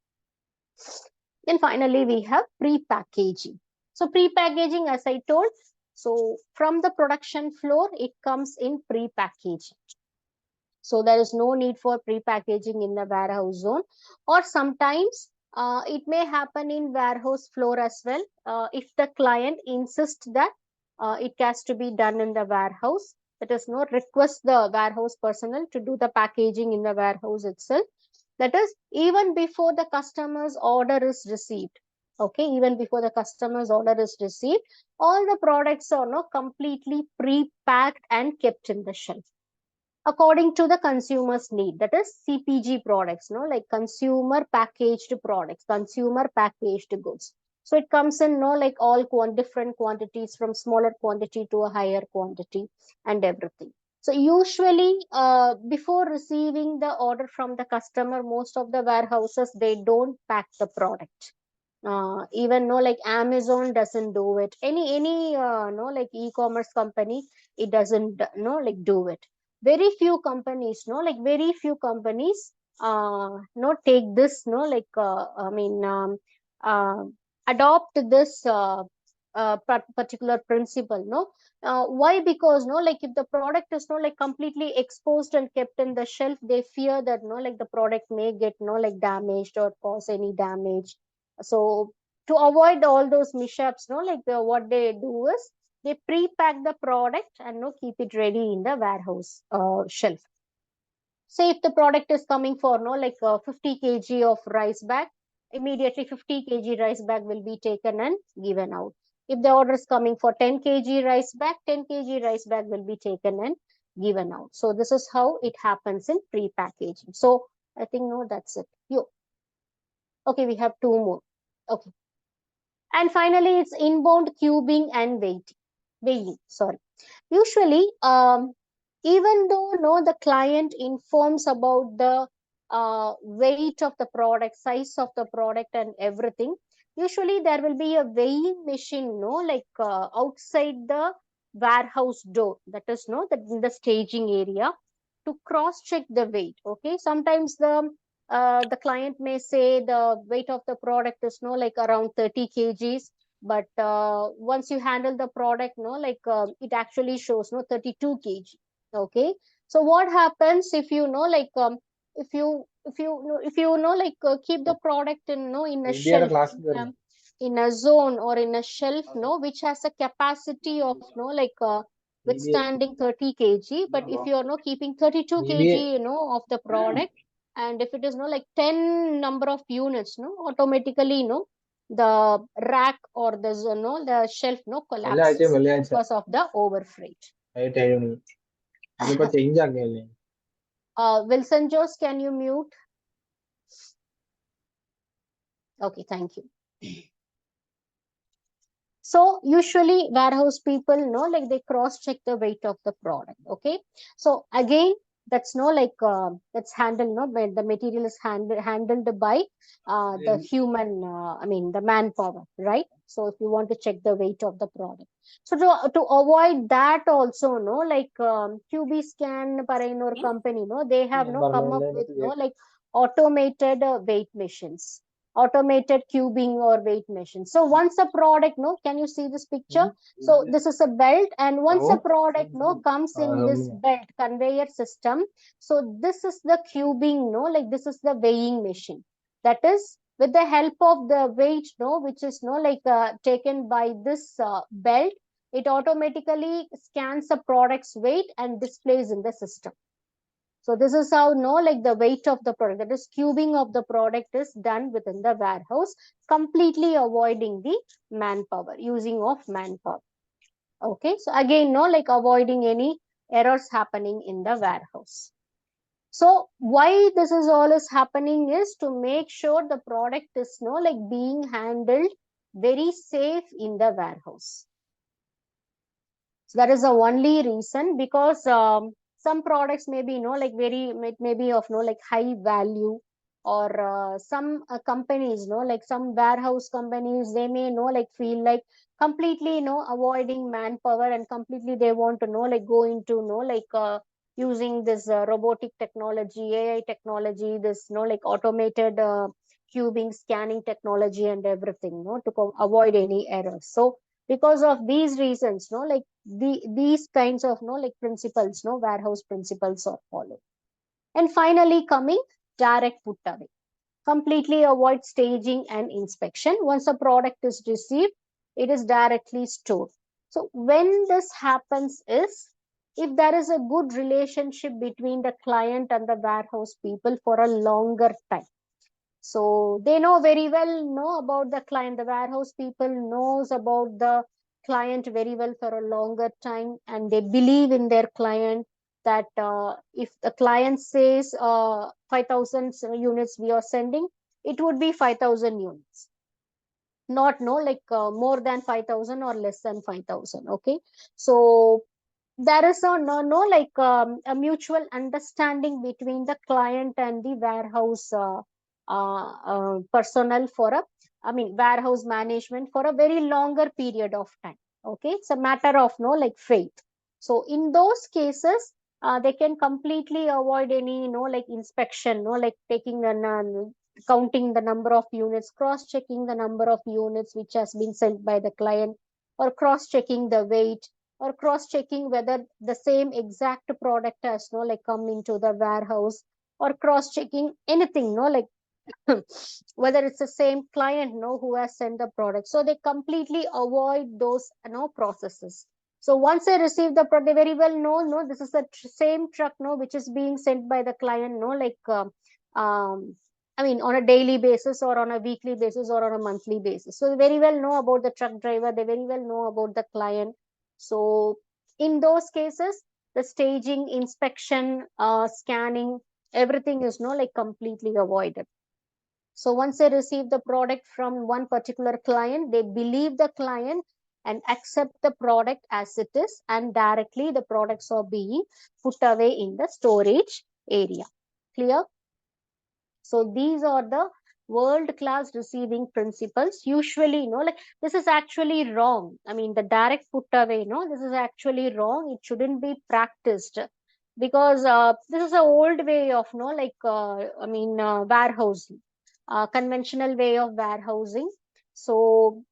Then finally, we have pre-packaging. So pre-packaging, as I told, so from the production floor, it comes in pre-packaging. So there is no need for pre-packaging in the warehouse zone, or sometimes it may happen in warehouse floor as well. If the client insists that it has to be done in the warehouse, that is no request the warehouse personnel to do the packaging in the warehouse itself. That is even before the customer's order is received. Okay, even before the customer's order is received, all the products are now completely pre-packed and kept in the shelf according to the consumer's need. That is CPG products, like consumer packaged products, consumer packaged goods. So it comes in like all different quantities, from smaller quantity to a higher quantity and everything. So usually before receiving the order from the customer, most of the warehouses, they don't pack the product. Even like Amazon doesn't do it, any like e-commerce company, it doesn't like do it. Very few companies like very few companies take this like uh, adopt this particular principle. Why? Because like if the product is like completely exposed and kept in the shelf, they fear that like the product may get like damaged or cause any damage. So to avoid all those mishaps, like what they do is they pre-pack the product and keep it ready in the warehouse shelf. Say if the product is coming for 50 kg of rice bag, immediately 50 kg rice bag will be taken and given out. If the order is coming for 10 kg rice bag, 10 kg rice bag will be taken and given out. So this is how it happens in pre-packaging. So I think that's it. Okay, we have two more. Okay. And finally, it's inbound cubing and weighing. Sorry. Usually, even though the client informs about the weight of the product, size of the product, and everything, usually there will be a weighing machine, like outside the warehouse door. That is in the staging area to cross check the weight. Okay, sometimes the client may say the weight of the product is like around 30 kgs, but once you handle the product like it actually shows 32 kg. Okay, so what happens if like if you like keep the product in in a shelf, in a zone or in a shelf which has a capacity of like withstanding 30 kg, but if you are keeping 32 kg of the product, and if it is like 10 number of units automatically the rack or the the shelf collapses because of the overfreight. Wilson Jones, can you mute? Okay, thank you. So usually warehouse people like they cross check the weight of the product. Okay, so again, that's like that's handled where the material is handled by the human, the manpower, right? So if you want to check the weight of the product, so to avoid that also like QB Scan Parainor company they have come up with like automated weight machines, automated cubing or weight machine. So once a product can you see this picture? So this is a belt, and once a product comes in this belt conveyor system, so this is the cubing like this is the weighing machine. That is with the help of the weight which is like taken by this belt, it automatically scans the product's weight and displays in the system. So this is how like the weight of the product, that is cubing of the product, is done within the warehouse, completely avoiding the manpower, using of manpower. Okay, so again like avoiding any errors happening in the warehouse. So why this is all is happening is to make sure the product is like being handled very safe in the warehouse. So that is the only reason, because some products may be, like may be of like high value, or some companies, like some warehouse companies, they may like feel like completely avoiding manpower, and completely they want to like go into like using this robotic technology, AI technology, this like automated cubing, scanning technology, and everything, to avoid any errors. So because of these reasons, like these kinds of like principles, warehouse principles are followed. And finally, coming direct put away. Completely avoid staging and inspection. Once a product is received, it is directly stored. So when this happens is, if there is a good relationship between the client and the warehouse people for a longer time. So they know very well about the client. The warehouse people knows about the client very well for a longer time, and they believe in their client, that if the client says 5,000 units we are sending, it would be 5,000 units, not like more than 5,000 or less than 5,000. Okay, so there is no like a mutual understanding between the client and the warehouse personnel for a, warehouse management for a very longer period of time. Okay, it's a matter of like faith. So in those cases, they can completely avoid any like inspection, like taking an counting the number of units, cross checking the number of units which has been sent by the client, or cross checking the weight, or cross checking whether the same exact product has like come into the warehouse, or cross checking anything like whether it's the same client who has sent the product. So they completely avoid those processes. So once they receive the product, they very well know this is the same truck which is being sent by the client like um on a daily basis, or on a weekly basis, or on a monthly basis. So they very well know about the truck driver, they very well know about the client. So in those cases, the staging, inspection, scanning, everything is like completely avoided. So once they receive the product from one particular client, they believe the client and accept the product as it is, and directly the products are being put away in the storage area. Clear? So these are the world class receiving principles. Usually, like this is actually wrong. The direct put away, this is actually wrong. It shouldn't be practiced, because this is an old way of warehousing, conventional way of warehousing. So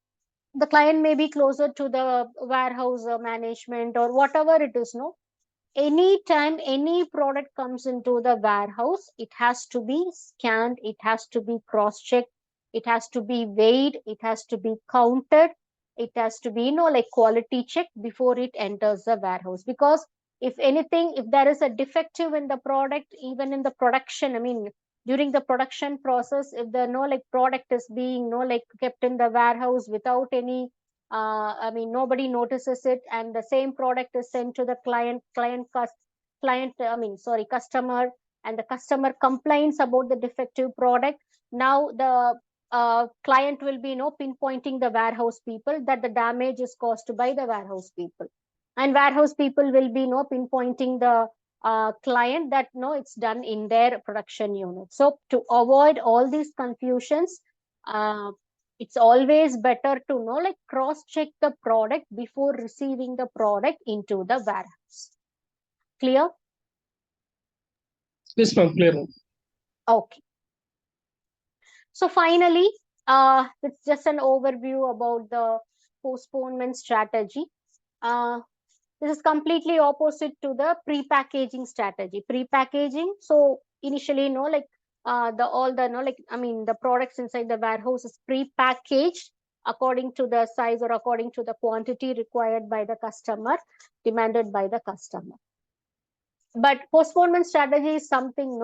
the client may be closer to the warehouse management, or whatever it is. Anytime any product comes into the warehouse, it has to be scanned, it has to be cross checked, it has to be weighed, it has to be counted, it has to be like quality checked before it enters the warehouse. Because if anything, if there is a defective in the product, even in the production, during the production process, if the like product is being like kept in the warehouse without any nobody notices it, and the same product is sent to the customer, and the customer complains about the defective product. Now the client will be pinpointing the warehouse people that the damage is caused by the warehouse people, and warehouse people will be pinpointing the client that it's done in their production unit. So to avoid all these confusions, uh, it's always better to like cross check the product before receiving the product into the warehouse. Clear? Yes, ma'am. Clear, ma'am. Okay. So finally, it's just an overview about the postponement strategy. This is completely opposite to the pre-packaging strategy. Pre-packaging, so initially, like the all the the products inside the warehouse is pre-packaged according to the size, or according to the quantity required by the customer, demanded by the customer. But postponement strategy is something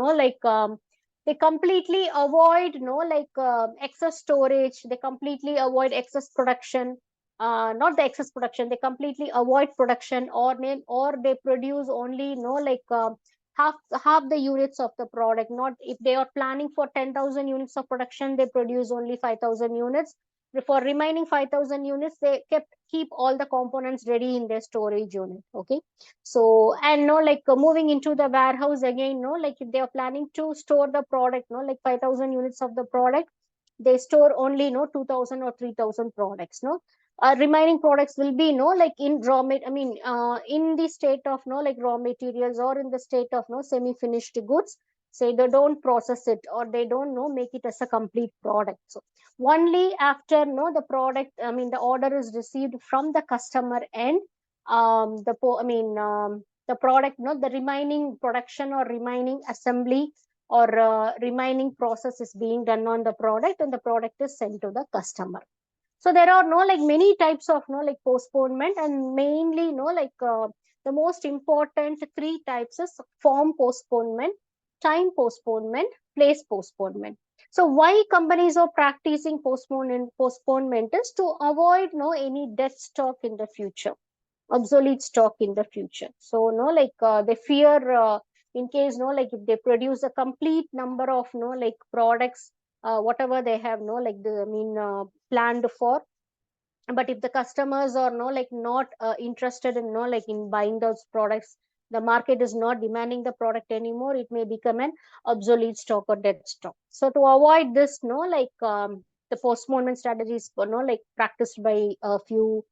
they completely avoid excess storage, they completely avoid excess production, not the excess production, they completely avoid production, or they produce only half the units of the product. Not if they are planning for 10,000 units of production, they produce only 5,000 units. for remaining 5,000 units, they keep all the components ready in their storage unit. Okay, so and no, like moving into the warehouse again, no, like if they are planning to store the product, no, like 5,000 units of the product, they store only 2,000 or 3,000 products. No, remaining products will be like in in the state of like raw materials, or in the state of semi finished goods. Say they don't process it, or they don't make it as a complete product. So only after the product, the order is received from the customer end, the product, the remaining production or remaining assembly or remaining process is being done on the product, and the product is sent to the customer. So there are like many types of like postponement, and mainly the most important three types is form postponement, time postponement, place postponement. So why companies are practicing postponement is to avoid any dead stock in the future, obsolete stock in the future. So they fear, in case like if they produce a complete number of like products, whatever they have planned for, but if the customers are like not interested in like in buying those products, the market is not demanding the product anymore, it may become an obsolete stock or dead stock. So to avoid this, the postponement strategies like practiced by a few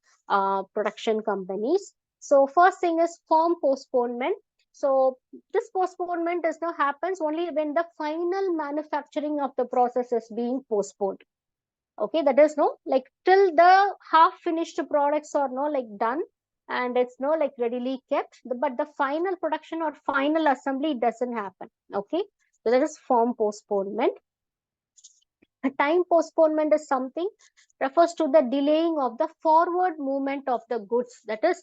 production companies. So first thing is form postponement. So this postponement is now happens only when the final manufacturing of the process is being postponed. Okay, that is like till the half finished products are like done, and it's like readily kept, but the final production or final assembly doesn't happen. Okay, so that is form postponement. A time postponement is something refers to the delaying of the forward movement of the goods, that is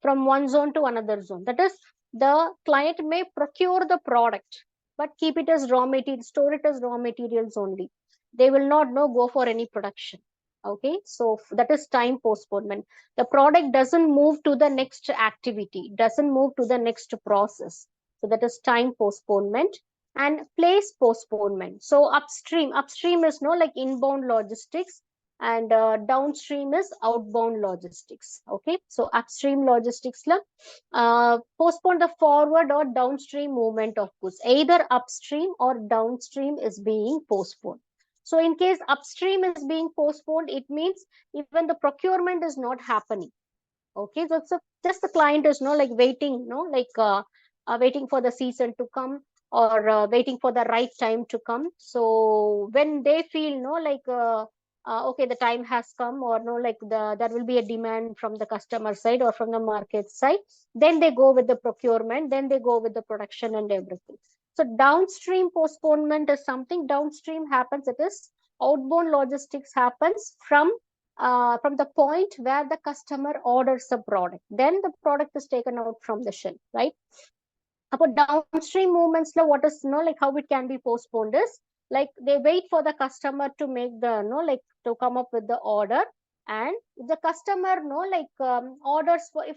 from one zone to another zone. That is, the client may procure the product but keep it as raw material, store it as raw materials only. They will not go for any production. Okay, so that is time postponement. The product doesn't move to the next activity, doesn't move to the next process. So that is time postponement. And place postponement. So upstream is like inbound logistics, and downstream is outbound logistics. Okay, so upstream logistics postpone the forward or downstream movement of goods. Either upstream or downstream is being postponed. So in case upstream is being postponed, it means even the procurement is not happening. Okay, so just the client is like waiting, waiting for the season to come, or waiting for the right time to come. So when they feel okay, the time has come, or like there will be a demand from the customer side or from the market side, then they go with the procurement, then they go with the production and everything. So downstream postponement is something downstream happens. It is outbound logistics happens from the point where the customer orders the product, then the product is taken out from the shelf, right? About downstream movements, what is like how it can be postponed is like they wait for the customer to make the like to come up with the order, and if the customer orders for, if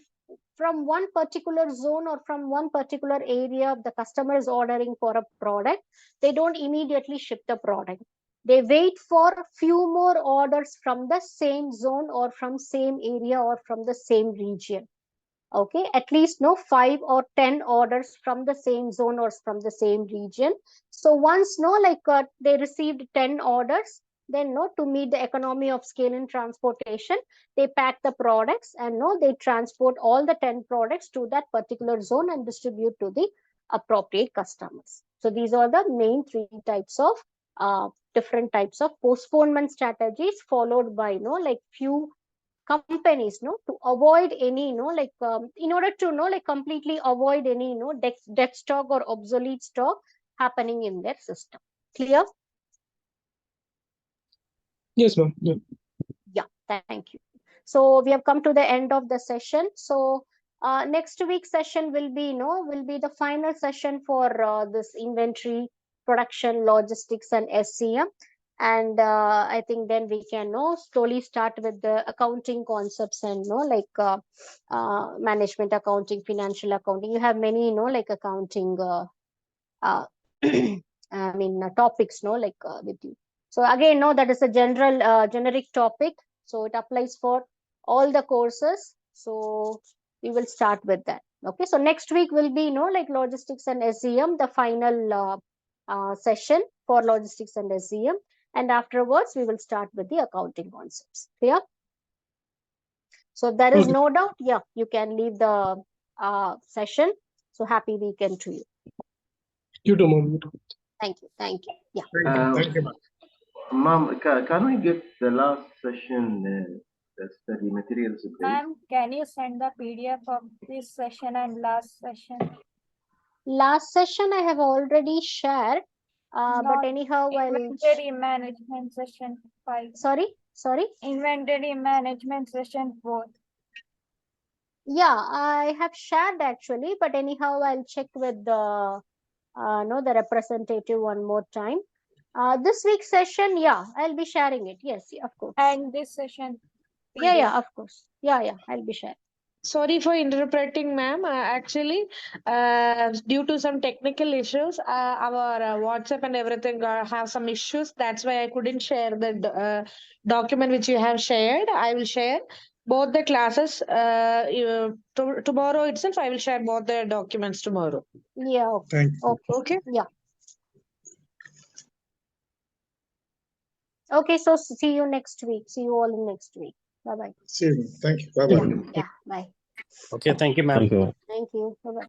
from one particular zone or from one particular area the customer is ordering for a product, they don't immediately ship the product. They wait for few more orders from the same zone or from same area or from the same region. Okay, at least 5 or 10 orders from the same zone or from the same region. So once they received 10 orders, then to meet the economy of scale in transportation, they pack the products and they transport all the 10 products to that particular zone and distribute to the appropriate customers. So these are the main three types of different types of postponement strategies followed by like few companies to avoid any in order to like completely avoid any dead stock or obsolete stock happening in their system. Clear? Yes, ma'am. Yeah. Yeah, thank you. So we have come to the end of the session. So next week's session will be the final session for this inventory, production, logistics and SCM. And I think then we can slowly start with the accounting concepts and management accounting, financial accounting. You have many like accounting topics with you. So again, no, that is a general generic topic. So it applies for all the courses. So we will start with that. Okay. So next week will be, like logistics and SCM, the final session for logistics and SCM. And afterwards, we will start with the accounting concepts. Clear? So if there is Okay. no doubt, yeah, you can leave the session. So happy weekend to you. You too, ma'am. You too. Thank you. Thank you. Yeah. Thank you, ma'am. Ma'am, can we get the last session, the study materials, please? Ma'am, can you send the PDF of this session and last session? Last session I have already shared, but Not anyhow, Inventory management session 5. sorry. Inventory management session 4. Yeah, I have shared actually, but anyhow, I'll check with the the representative one more time. This week's session, yeah, I'll be sharing it. Yes, of course. And this session Yeah, of course. Yeah, I'll be sharing. Sorry for interrupting, ma'am. Actually, due to some technical issues, our WhatsApp and everything have some issues. That's why I couldn't share the document which you have shared. I will share both the classes tomorrow itself. I will share both the documents tomorrow. Yeah, okay. Thank you. Okay. Yeah. Okay, so see you next week. See you all in next week. Bye-bye. See you. Thank you. Bye bye. Yeah, bye. Okay, thank you, ma'am. Thank you. Bye-bye.